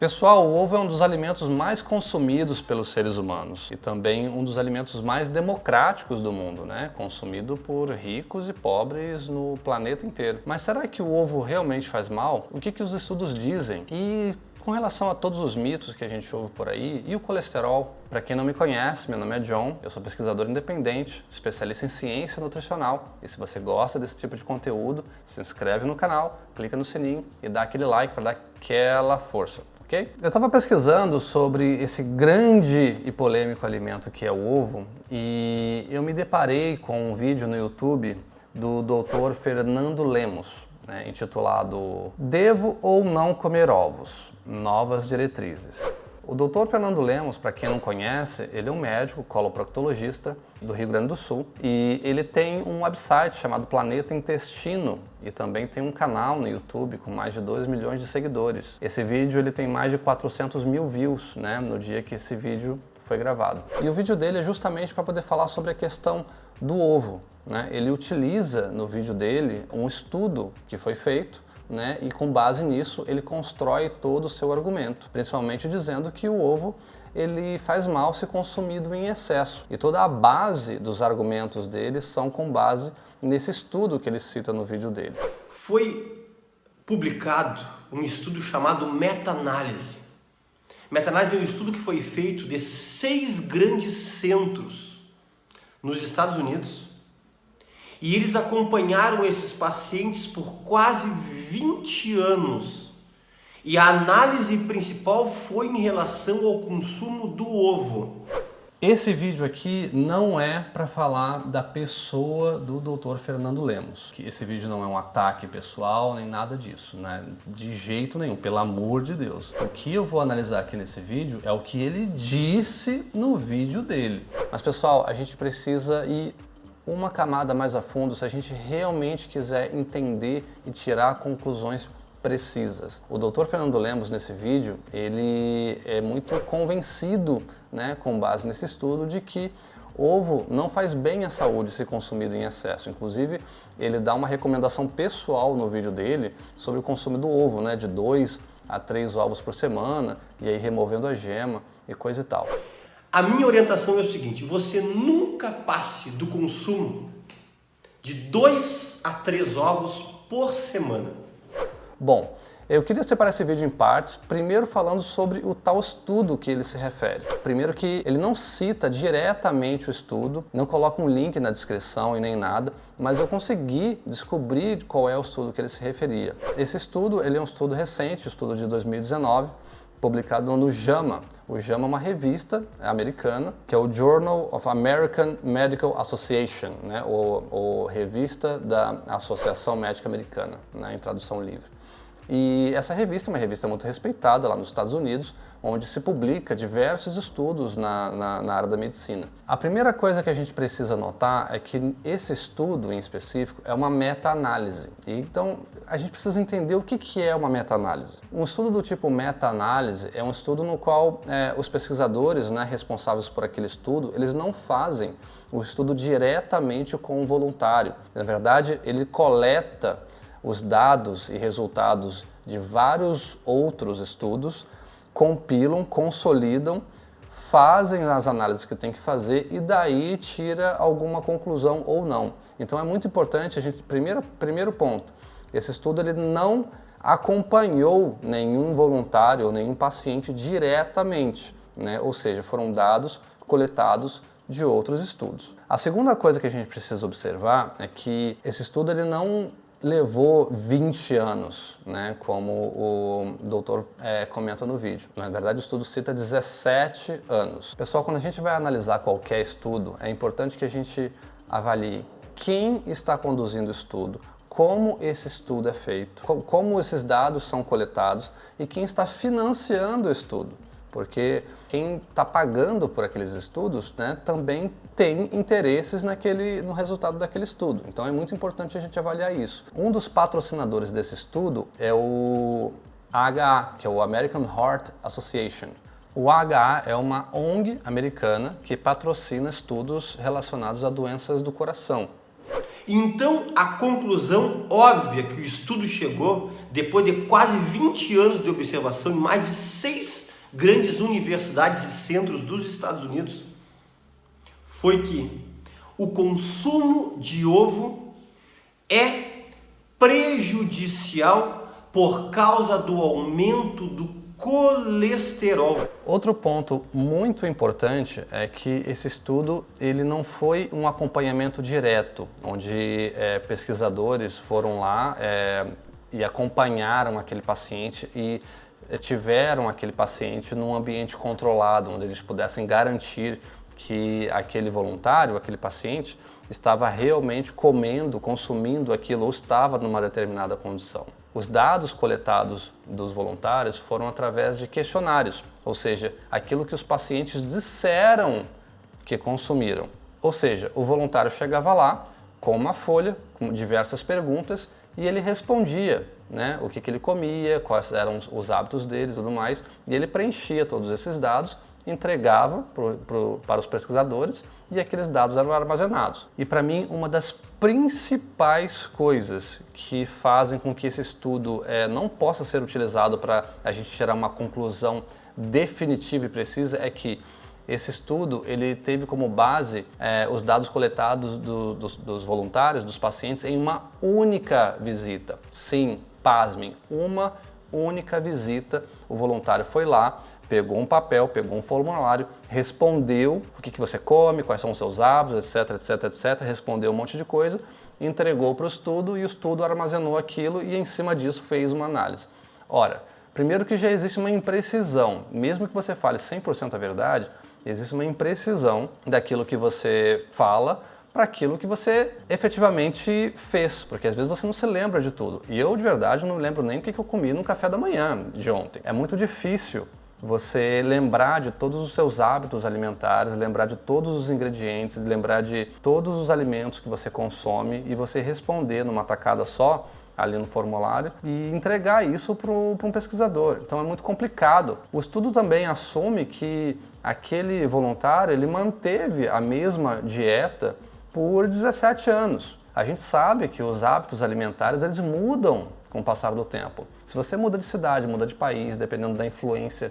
Pessoal, o ovo é um dos alimentos mais consumidos pelos seres humanos e também um dos alimentos mais democráticos do mundo, né? Consumido por ricos e pobres no planeta inteiro. Mas será que o ovo realmente faz mal? O que os estudos dizem? E com relação a todos os mitos que a gente ouve por aí, e o colesterol? Para quem não me conhece, meu nome é John, eu sou pesquisador independente, especialista em ciência nutricional. E se você gosta desse tipo de conteúdo, se inscreve no canal, clica no sininho e dá aquele like para dar aquela força. Okay? Eu estava pesquisando sobre esse grande e polêmico alimento que é o ovo e eu me deparei com um vídeo no YouTube do Dr. Fernando Lemos, né, intitulado Devo ou não comer ovos? Novas diretrizes. O Dr. Fernando Lemos, para quem não conhece, ele é um médico coloproctologista do Rio Grande do Sul e ele tem um website chamado Planeta Intestino e também tem um canal no YouTube com mais de 2 milhões de seguidores. Esse vídeo ele tem mais de 400 mil views, né, no dia que esse vídeo foi gravado. E o vídeo dele é justamente para poder falar sobre a questão do ovo, né? Ele utiliza no vídeo dele um estudo que foi feito, né, e com base nisso ele constrói todo o seu argumento, principalmente dizendo que o ovo ele faz mal se consumido em excesso. E toda a base dos argumentos dele são com base nesse estudo que ele cita no vídeo dele. Foi publicado um estudo chamado meta-análise. Meta-análise é um estudo que foi feito de 6 grandes centros nos Estados Unidos. E eles acompanharam esses pacientes por quase 20 anos. E a análise principal foi em relação ao consumo do ovo. Esse vídeo aqui não é para falar da pessoa do Dr. Fernando Lemos. Esse vídeo não é um ataque pessoal nem nada disso, né? De jeito nenhum, pelo amor de Deus. O que eu vou analisar aqui nesse vídeo é o que ele disse no vídeo dele. Mas pessoal, a gente precisa ir uma camada mais a fundo se a gente realmente quiser entender e tirar conclusões precisas. O Dr. Fernando Lemos nesse vídeo, ele é muito convencido, né, com base nesse estudo, de que ovo não faz bem à saúde se consumido em excesso. Inclusive, ele dá uma recomendação pessoal no vídeo dele sobre o consumo do ovo, né, de 2 a 3 ovos por semana, e aí removendo a gema e coisa e tal. A minha orientação é o seguinte: você nunca passe do consumo de 2 a 3 ovos por semana. Bom, eu queria separar esse vídeo em partes, primeiro falando sobre o tal estudo que ele se refere. Primeiro que ele não cita diretamente o estudo, não coloca um link na descrição e nem nada, mas eu consegui descobrir qual é o estudo que ele se referia. Esse estudo, ele é um estudo recente, estudo de 2019, publicado no JAMA. O JAMA é uma revista americana, que é o Journal of American Medical Association, né? ou revista da Associação Médica Americana, né? Em tradução livre. E essa revista é uma revista muito respeitada lá nos Estados Unidos, onde se publica diversos estudos na área da medicina. A primeira coisa que a gente precisa notar é que esse estudo em específico é uma meta-análise. Então, a gente precisa entender o que é uma meta-análise. Um estudo do tipo meta-análise é um estudo no qual os pesquisadores, né, responsáveis por aquele estudo, eles não fazem o estudo diretamente com o voluntário. Na verdade, ele coleta os dados e resultados de vários outros estudos, compilam, consolidam, fazem as análises que tem que fazer e daí tira alguma conclusão ou não. Então é muito importante a gente, primeiro ponto, esse estudo ele não acompanhou nenhum voluntário ou nenhum paciente diretamente, né? Ou seja, foram dados coletados de outros estudos. A segunda coisa que a gente precisa observar é que esse estudo ele não levou 20 anos, né, como o doutor comenta no vídeo. Na verdade, o estudo cita 17 anos. Pessoal, quando a gente vai analisar qualquer estudo, é importante que a gente avalie quem está conduzindo o estudo, como esse estudo é feito, como esses dados são coletados e quem está financiando o estudo. Porque quem está pagando por aqueles estudos, né, também tem interesses no resultado daquele estudo. Então é muito importante a gente avaliar isso. Um dos patrocinadores desse estudo é o AHA, que é o American Heart Association. O AHA é uma ONG americana que patrocina estudos relacionados a doenças do coração. Então, a conclusão óbvia que o estudo chegou, depois de quase 20 anos de observação em mais de 6 grandes universidades e centros dos Estados Unidos, foi que o consumo de ovo é prejudicial por causa do aumento do colesterol. Outro ponto muito importante é que esse estudo ele não foi um acompanhamento direto, onde pesquisadores foram lá e acompanharam aquele paciente e tiveram aquele paciente num ambiente controlado, onde eles pudessem garantir que aquele voluntário, aquele paciente, estava realmente comendo, consumindo aquilo ou estava numa determinada condição. Os dados coletados dos voluntários foram através de questionários, ou seja, aquilo que os pacientes disseram que consumiram. Ou seja, o voluntário chegava lá com uma folha, com diversas perguntas, e ele respondia, né, o que ele comia, quais eram os hábitos dele e tudo mais, e ele preenchia todos esses dados, entregava para os pesquisadores e aqueles dados eram armazenados. E para mim, uma das principais coisas que fazem com que esse estudo não possa ser utilizado para a gente tirar uma conclusão definitiva e precisa é que esse estudo ele teve como base os dados coletados dos voluntários, dos pacientes, em uma única visita. Sim, pasmem, uma única visita. O voluntário foi lá, pegou um papel, pegou um formulário, respondeu o que você come, quais são os seus hábitos, etc, etc, etc, respondeu um monte de coisa, entregou para o estudo e o estudo armazenou aquilo e em cima disso fez uma análise. Ora, primeiro que já existe uma imprecisão, mesmo que você fale 100% a verdade, existe uma imprecisão daquilo que você fala para aquilo que você efetivamente fez, porque às vezes você não se lembra de tudo. E eu, de verdade, não lembro nem o que eu comi no café da manhã de ontem. É muito difícil você lembrar de todos os seus hábitos alimentares, lembrar de todos os ingredientes, lembrar de todos os alimentos que você consome e você responder numa tacada só ali no formulário e entregar isso para um pesquisador. Então é muito complicado. O estudo também assume que aquele voluntário ele manteve a mesma dieta por 17 anos. A gente sabe que os hábitos alimentares eles mudam com o passar do tempo. Se você muda de cidade, muda de país, dependendo da influência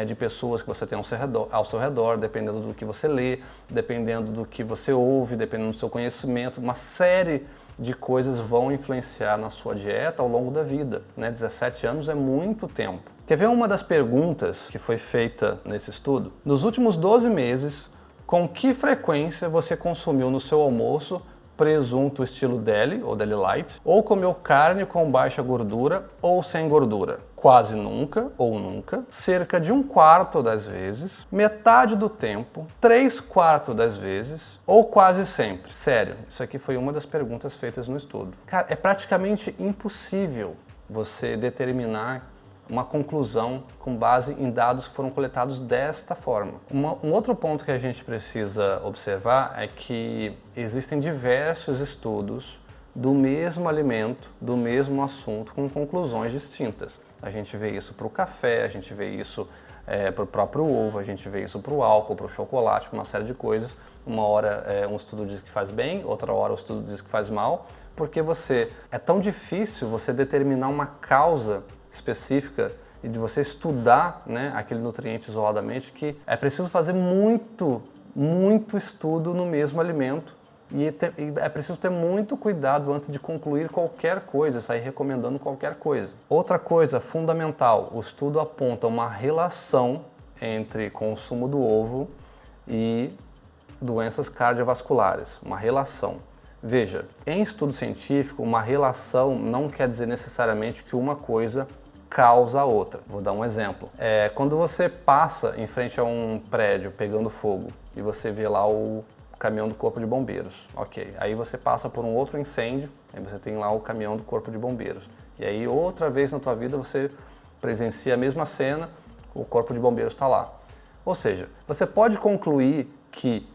de pessoas que você tem ao seu redor, dependendo do que você lê, dependendo do que você ouve, dependendo do seu conhecimento, uma série de coisas vão influenciar na sua dieta ao longo da vida, né? 17 anos é muito tempo. Quer ver uma das perguntas que foi feita nesse estudo? Nos últimos 12 meses, com que frequência você consumiu no seu almoço presunto estilo deli ou deli light, ou comeu carne com baixa gordura ou sem gordura? Quase nunca ou nunca, cerca de 1/4 das vezes, metade do tempo, 3/4 das vezes ou quase sempre. Sério, isso aqui foi uma das perguntas feitas no estudo. Cara, é praticamente impossível você determinar uma conclusão com base em dados que foram coletados desta forma. Um outro ponto que a gente precisa observar é que existem diversos estudos do mesmo alimento, do mesmo assunto, com conclusões distintas. A gente vê isso para o café, a gente vê isso para o próprio ovo, a gente vê isso para o álcool, para o chocolate, para uma série de coisas. Uma hora um estudo diz que faz bem, outra hora o estudo diz que faz mal, porque é tão difícil você determinar uma causa específica e de você estudar, né, aquele nutriente isoladamente, que é preciso fazer muito estudo no mesmo alimento e é preciso ter muito cuidado antes de concluir qualquer coisa, sair recomendando qualquer coisa. Outra coisa fundamental, o estudo aponta uma relação entre consumo do ovo e doenças cardiovasculares, uma relação. Veja, em estudo científico, uma relação não quer dizer necessariamente que uma coisa causa a outra. Vou dar um exemplo. Quando você passa em frente a um prédio pegando fogo e você vê lá o caminhão do Corpo de Bombeiros, ok. Aí você passa por um outro incêndio, aí você tem lá o caminhão do Corpo de Bombeiros. E aí outra vez na tua vida você presencia a mesma cena, o Corpo de Bombeiros está lá. Ou seja, você pode concluir que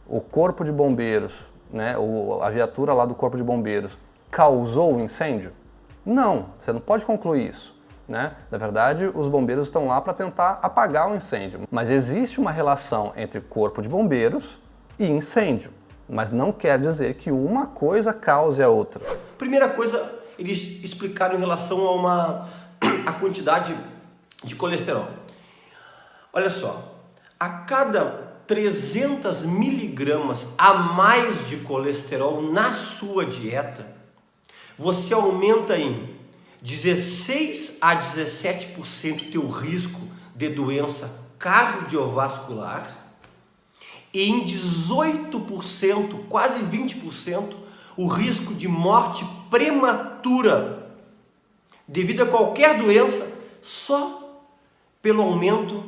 o Corpo de Bombeiros, né, a viatura lá do Corpo de Bombeiros causou o incêndio? Não, você não pode concluir isso. Né? Na verdade, os bombeiros estão lá para tentar apagar o incêndio. Mas existe uma relação entre corpo de bombeiros e incêndio. mas não quer dizer que uma coisa cause a outra. Primeira coisa, eles explicaram em relação a quantidade de colesterol. Olha só, a cada 300 miligramas a mais de colesterol na sua dieta, você aumenta em 16 a 17% teu risco de doença cardiovascular e em 18%, quase 20%, o risco de morte prematura devido a qualquer doença só pelo aumento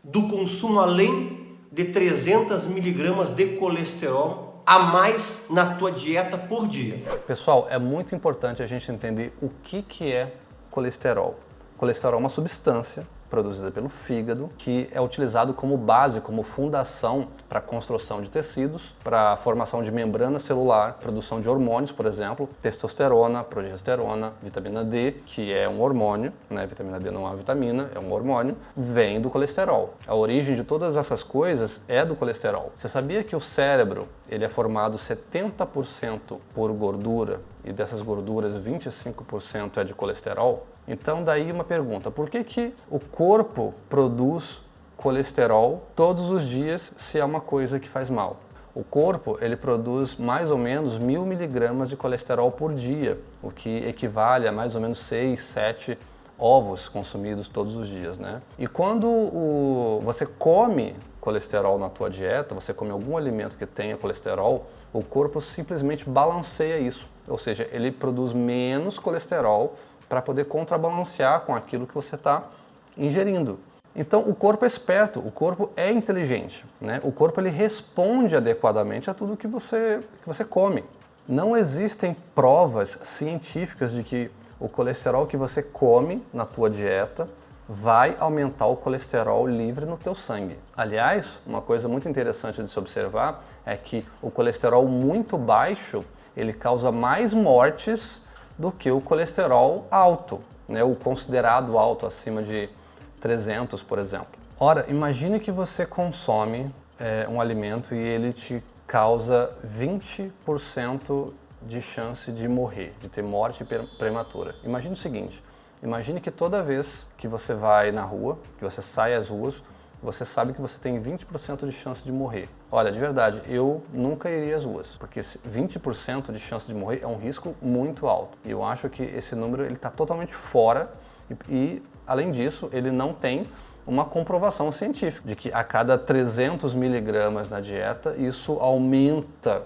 do consumo além de 300 miligramas de colesterol a mais na tua dieta por dia. Pessoal, é muito importante a gente entender o que é colesterol. Colesterol é uma substância produzida pelo fígado, que é utilizado como base, como fundação para a construção de tecidos, para a formação de membrana celular, produção de hormônios, por exemplo, testosterona, progesterona, vitamina D, que é um hormônio, né? Vitamina D não é uma vitamina, é um hormônio, vem do colesterol. A origem de todas essas coisas é do colesterol. Você sabia que o cérebro ele é formado 70% por gordura e dessas gorduras 25% é de colesterol? Então daí uma pergunta, por que o corpo produz colesterol todos os dias se é uma coisa que faz mal? O corpo ele produz mais ou menos 1000 miligramas de colesterol por dia, o que equivale a mais ou menos 6, 7 ovos consumidos todos os dias, né? E quando você come colesterol na tua dieta, você come algum alimento que tenha colesterol, o corpo simplesmente balanceia isso, ou seja, ele produz menos colesterol para poder contrabalancear com aquilo que você está ingerindo. Então o corpo é esperto, o corpo é inteligente, né? O corpo ele responde adequadamente a tudo que você come. Não existem provas científicas de que o colesterol que você come na tua dieta vai aumentar o colesterol livre no teu sangue. Aliás, uma coisa muito interessante de se observar é que o colesterol muito baixo ele causa mais mortes do que o colesterol alto, né? O considerado alto, acima de 300, por exemplo. Ora, imagine que você consome um alimento e ele te causa 20% de chance de morrer, de ter morte prematura. Imagine o seguinte, imagine que toda vez que você vai na rua, que você sai às ruas, você sabe que você tem 20% de chance de morrer. Olha, de verdade, eu nunca iria às ruas, porque 20% de chance de morrer é um risco muito alto. E eu acho que esse número está totalmente fora e, além disso, ele não tem uma comprovação científica de que a cada 300 miligramas na dieta, isso aumenta,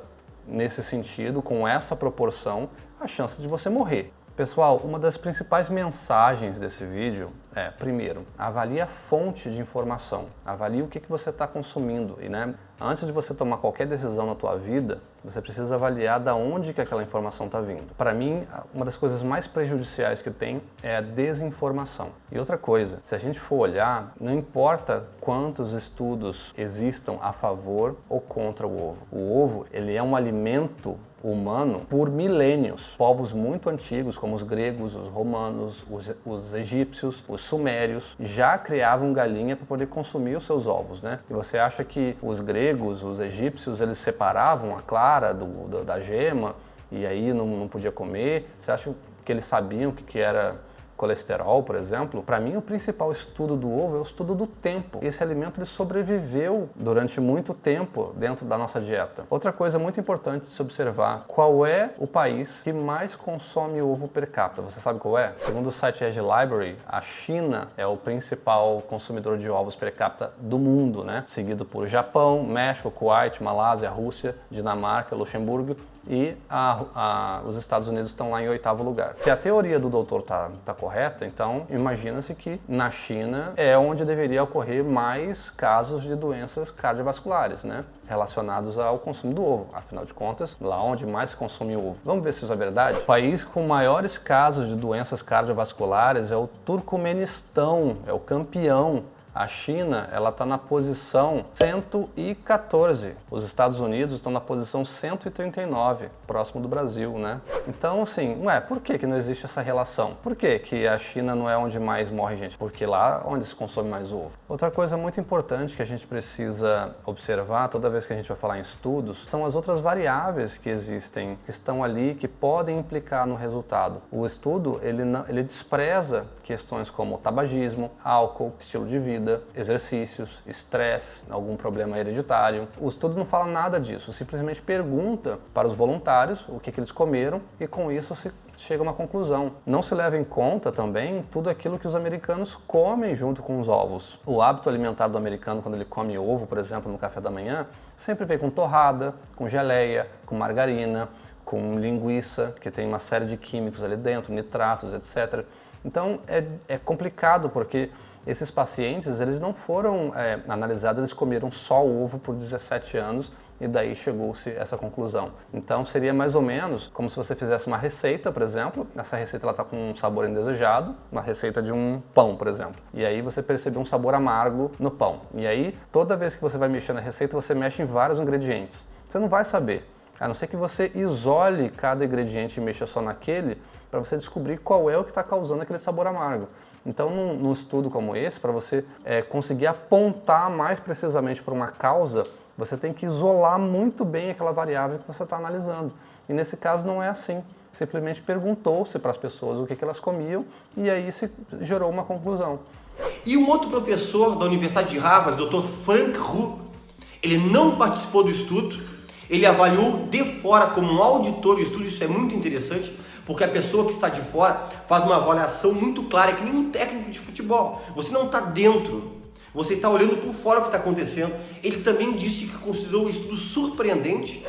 nesse sentido, com essa proporção, a chance de você morrer. Pessoal, uma das principais mensagens desse vídeo é, primeiro, avalie a fonte de informação, avalie o que você está consumindo e, né, antes de você tomar qualquer decisão na tua vida, você precisa avaliar da onde que aquela informação está vindo. Para mim, uma das coisas mais prejudiciais que tem é a desinformação. E outra coisa, se a gente for olhar, não importa quantos estudos existam a favor ou contra o ovo. O ovo, ele é um alimento humano por milênios. Povos muito antigos, como os gregos, os romanos, os egípcios, os sumérios, já criavam galinha para poder consumir os seus ovos, né? E você acha que os gregos, os egípcios, eles separavam a clara da gema e aí não podia comer? Você acha que eles sabiam o que era colesterol, por exemplo? Para mim, o principal estudo do ovo é o estudo do tempo. Esse alimento ele sobreviveu durante muito tempo dentro da nossa dieta. Outra coisa muito importante de se observar, qual é o país que mais consome ovo per capita? Você sabe qual é? Segundo o site Edge Library, a China é o principal consumidor de ovos per capita do mundo, né? Seguido por Japão, México, Kuwait, Malásia, Rússia, Dinamarca, Luxemburgo e os Estados Unidos estão lá em 8º lugar. Se a teoria do doutor tá correta, então imagina-se que na China é onde deveria ocorrer mais casos de doenças cardiovasculares, né? Relacionados ao consumo do ovo. Afinal de contas, lá onde mais se consome ovo. Vamos ver se isso é verdade? O país com maiores casos de doenças cardiovasculares é o Turcomenistão, é o campeão A China, ela está na posição 114. Os Estados Unidos estão na posição 139, próximo do Brasil, né? Então, assim, por que não existe essa relação? Por que a China não é onde mais morre gente? Porque lá onde se consome mais ovo. Outra coisa muito importante que a gente precisa observar toda vez que a gente vai falar em estudos são as outras variáveis que existem, que estão ali, que podem implicar no resultado. O estudo, ele despreza questões como tabagismo, álcool, estilo de vida, exercícios, estresse, algum problema hereditário. O estudo não fala nada disso, simplesmente pergunta para os voluntários o que eles comeram e com isso se chega a uma conclusão. Não se leva em conta também tudo aquilo que os americanos comem junto com os ovos. O hábito alimentar do americano, quando ele come ovo, por exemplo, no café da manhã, sempre vem com torrada, com geleia, com margarina, com linguiça, que tem uma série de químicos ali dentro, nitratos, etc. Então é complicado porque esses pacientes, eles não foram analisados, eles comeram só ovo por 17 anos e daí chegou-se essa conclusão. Então seria mais ou menos como se você fizesse uma receita, por exemplo, essa receita está com um sabor indesejado, uma receita de um pão, por exemplo, e aí você percebeu um sabor amargo no pão. E aí, toda vez que você vai mexer na receita, você mexe em vários ingredientes. Você não vai saber, a não ser que você isole cada ingrediente e mexa só naquele, para você descobrir qual é o que está causando aquele sabor amargo. Então, num estudo como esse, para você conseguir apontar mais precisamente para uma causa, você tem que isolar muito bem aquela variável que você está analisando. E nesse caso não é assim. Simplesmente perguntou-se para as pessoas o que elas comiam e aí se gerou uma conclusão. E um outro professor da Universidade de Harvard, Dr. Frank Hu, ele não participou do estudo, ele avaliou de fora como um auditor do estudo. Isso é muito interessante, porque a pessoa que está de fora faz uma avaliação muito clara, que nem um técnico de futebol. Você não está dentro, você está olhando por fora o que está acontecendo. Ele também disse que considerou o estudo surpreendente.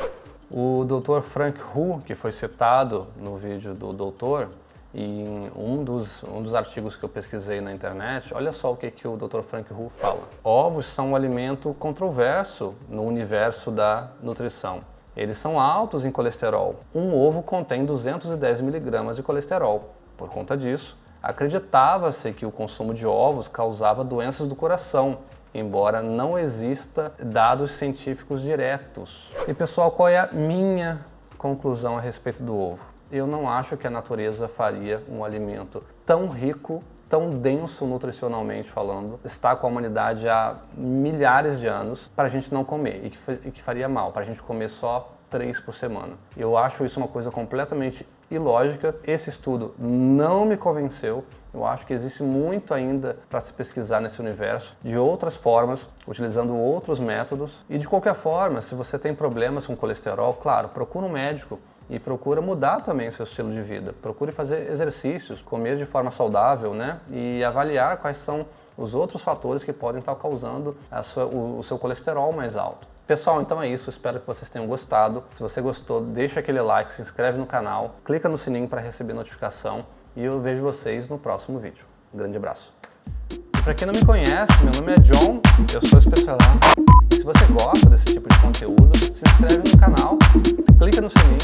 O Dr. Frank Hu, que foi citado no vídeo do doutor, em um dos artigos que eu pesquisei na internet, olha só o que o Dr. Frank Hu fala. Ovos são um alimento controverso no universo da nutrição. Eles são altos em colesterol. Um ovo contém 210 mg de colesterol. Por conta disso, acreditava-se que o consumo de ovos causava doenças do coração, embora não exista dados científicos diretos. E pessoal, qual é a minha conclusão a respeito do ovo? Eu não acho que a natureza faria um alimento tão rico, tão denso nutricionalmente falando, está com a humanidade há milhares de anos, para a gente não comer e que faria mal, para a gente comer só 3 por semana. Eu acho isso uma coisa completamente ilógica. Esse estudo não me convenceu. Eu acho que existe muito ainda para se pesquisar nesse universo, de outras formas, utilizando outros métodos. E de qualquer forma, se você tem problemas com colesterol, claro, procura um médico e procura mudar também o seu estilo de vida. Procure fazer exercícios, comer de forma saudável, né? E avaliar quais são os outros fatores que podem estar causando o seu colesterol mais alto. Pessoal, então é isso, espero que vocês tenham gostado. Se você gostou, deixa aquele like, se inscreve no canal, clica no sininho para receber notificação e eu vejo vocês no próximo vídeo. Um grande abraço. Para quem não me conhece, meu nome é John, eu sou especialista. Se você gosta desse tipo de conteúdo, se inscreve no canal, clica no sininho